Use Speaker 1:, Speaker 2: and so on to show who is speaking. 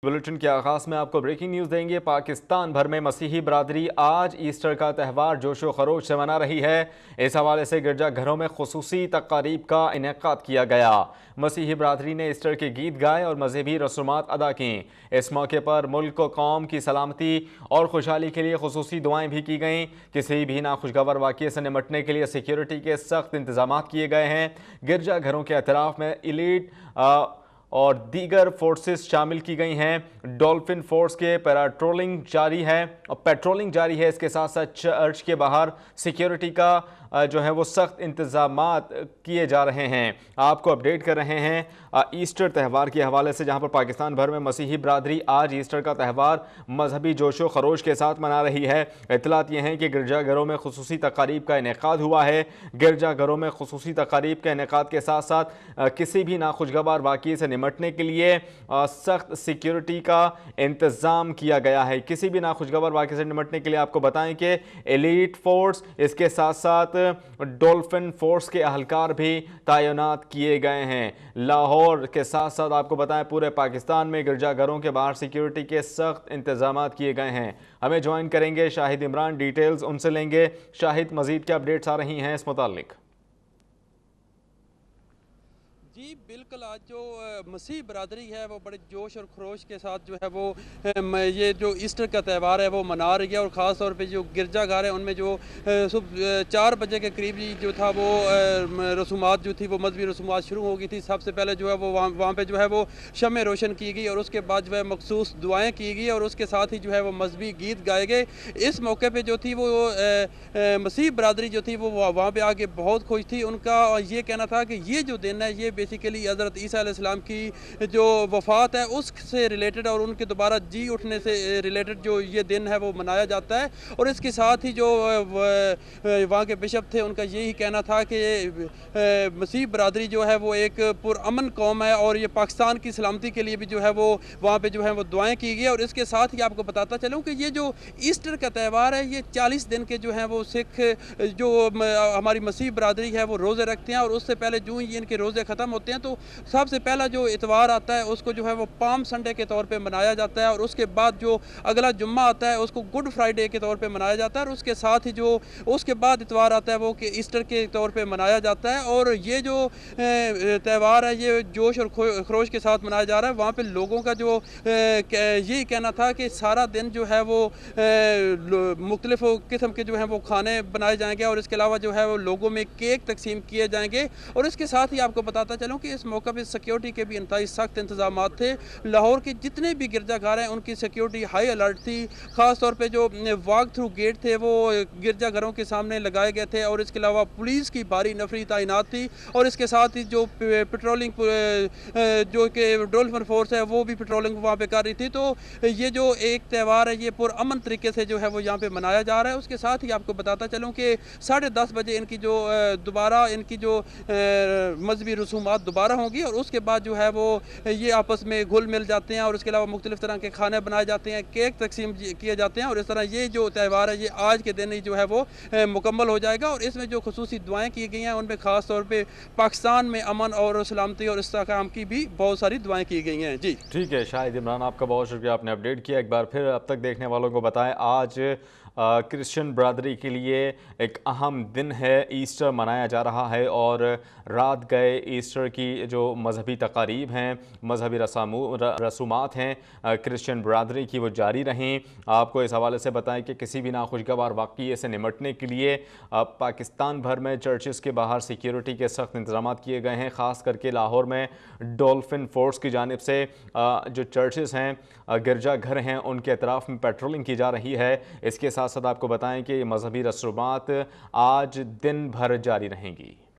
Speaker 1: Bulletin के आगाज में आपको ब्रेकिंग न्यूज देंगे। पाकिस्तान भर में मसीही बरादरी आज ईस्टर का त्यौहार जोशो खरोश से मना रही है। इस हवाले से गिरजाघरों में खुसूसी तकारीब का इनेकाद किया गया। मसीही बरादरी ने ईस्टर के गीत गाए और मजहबी रसूमात अदा की। इस मौके पर मुल्क व कौम की सलामती और खुशहाली के लिए खुसूसी दुआएं भी की गईं। किसी भी नाखुशगवार वाक़ये से निपटने के लिए सिक्योरिटी के सख्त इंतजाम किए गए हैं। गिरजाघरों के अतराफ में इलीट और दीगर फोर्सेस शामिल की गई हैं। डॉल्फिन फोर्स के पेट्रोलिंग जारी है। इसके साथ साथ चर्च के बाहर सिक्योरिटी का जो है वो सख्त इंतजामात किए जा रहे हैं। आपको अपडेट कर रहे हैं ईस्टर त्यौहार के हवाले से, जहां पर पाकिस्तान भर में मसीही बरादरी आज ईस्टर का त्यौहार मजहबी जोशो खरोश के साथ मना रही है। इतलात ये हैं कि गिरजाघरों में खुसूसी तकारीब का इनेकाद हुआ है। गिरजाघरों में खुसूसी तकारीब के इनेकाद के साथ साथ किसी भी नाखुशगवार वाक़ये से निपटने के लिए सख्त सिक्योरिटी का इंतज़ाम किया गया है। किसी भी नाखुशगवार वाक़ये से निपटने के लिए आपको बताएं कि एलीट फोर्स, इसके साथ साथ डॉल्फिन फोर्स के अहलकार भी तैनात किए गए हैं। लाहौर के साथ साथ आपको बताएं पूरे पाकिस्तान में गिरजाघरों के बाहर सिक्योरिटी के सख्त इंतजाम किए गए हैं। हमें ज्वाइन करेंगे शाहिद इमरान, डिटेल्स उनसे लेंगे। शाहिद, मजीद क्या अपडेट्स आ रही हैं इस मुतालिक?
Speaker 2: जी बिल्कुल, आज जो मसीह बरादरी है वो बड़े जोश और खरोश के साथ जो है वो ये जो ईस्टर का त्यौहार है वो मना रही है। और ख़ास तौर पे जो गिरजाघर है उनमें जो सुबह 4 बजे के करीब जो था वो रसूमात जो थी वो मजहबी रसूमात शुरू हो गई थी। सबसे पहले जो है वो वहाँ पे जो है वो शम्में रोशन की गई और उसके बाद जो है मखसूस दुआएँ की गई और उसके साथ ही जो है वो मजहबी गीत गाए गए। इस मौके पर जो थी वो मसीह बरादरी जो थी वो वहाँ पर आके बहुत खुश थी। उनका ये कहना था कि ये जो दिन है ये बेसिकली हज़रत ईसा अलैहिस्सलाम की जो वफ़ात है उससे रिलेटेड और उनके दोबारा जी उठने से रिलेटेड जो ये दिन है वो मनाया जाता है। और इसके साथ ही जो वहाँ के बिशप थे उनका यही कहना था कि मसीह बरादरी जो है वो एक पुरअमन कौम है और ये पाकिस्तान की सलामती के लिए भी जो है वो वहाँ पे जो है वो दुआएं की गई। और इसके साथ ही आपको बताता चलूँ कि ये जो ईस्टर का त्यौहार है ये 40 दिन के जो हैं वो सिख जो हमारी मसीह बरादरी है वो रोज़े रखते हैं। और उससे पहले जो ही इनके रोज़े ख़त्म होते हैं तो सबसे पहला जो इतवार आता है उसको जो है वो पाम संडे के तौर पे मनाया जाता है। और उसके बाद जो अगला जुम्मा आता है उसको गुड फ्राइडे के तौर पे मनाया जाता है। और उसके साथ ही जो उसके बाद इतवार आता है वो कि ईस्टर के तौर पे मनाया जाता है। और ये जो त्यौहार है ये जोश और खरोश के साथ मनाया जा रहा है। वहाँ पे लोगों का जो यही कहना था कि सारा दिन जो है वो मुख्तलिफ किस्म के जो है वो खाने बनाए जाएंगे और इसके अलावा जो है वो लोगों में केक तकसीम किए जाएंगे। और इसके साथ ही आपको बताता चलूँ कि इस मौके पर सिक्योरिटी के भी इंतहाई सख्त इंतजाम थे। लाहौर के जितने भी गिरजाघर हैं उनकी सिक्योरिटी हाई अलर्ट थी। ख़ास तौर पे जो वॉक थ्रू गेट थे वो गिरजाघरों के सामने लगाए गए थे। और इसके अलावा पुलिस की भारी नफरी तैनात थी। और इसके साथ ही जो पेट्रोलिंग जो कि डॉल्फिन फोर्स है वो भी पेट्रोलिंग वहाँ पे कर रही थी। तो ये जो एक त्यौहार है ये पुरअमन तरीके से जो है वो यहाँ पे मनाया जा रहा है। उसके साथ ही आपको बताता चलूँ कि 10:30 बजे इनकी जो दोबारा इनकी जो मजहबी रसूमात दोबारा होंगी और उसके बाद जो है वो ये आपस में घुल मिल जाते हैं। और उसके अलावा मुख्तलिफ तरह के खाने बनाए जाते हैं, केक तकसीम किए जाते हैं। और इस तरह ये जो त्यौहार है ये आज के दिन ही जो है वो मुकम्मल हो जाएगा। और इसमें जो खुसूसी दुआएँ की गई हैं उनमें ख़ास तौर पर पाकिस्तान में अमन और सलामती और इस्तेहकाम की भी बहुत सारी दुआएँ की गई हैं। जी
Speaker 1: ठीक है शाहिद इमरान, आपका बहुत शुक्रिया, आपने अपडेट किया। एक बार फिर अब तक देखने वालों को बताएं आज क्रिश्चियन बरादरी के लिए एक अहम दिन है, ईस्टर मनाया जा रहा है। और रात गए ईस्टर की जो मजहबी तकारीब हैं, मजहबी रसूमात हैं क्रिश्चियन बरादरी की, वो जारी रहें। आपको इस हवाले से बताएं कि किसी भी नाखुशगवार वाक़ये से निपटने के लिए पाकिस्तान भर में चर्चेस के बाहर सिक्योरिटी के सख्त इंतजाम किए गए हैं। ख़ास करके लाहौर में डॉल्फिन फोर्स की जानिब से जो चर्चेस हैं, गिरजाघर हैं, उनके अतराफ़ में पेट्रोलिंग की जा रही है। इसके साथ साथ आपको बताएं कि मजहबी रसूमात आज दिन भर जारी रहेंगी।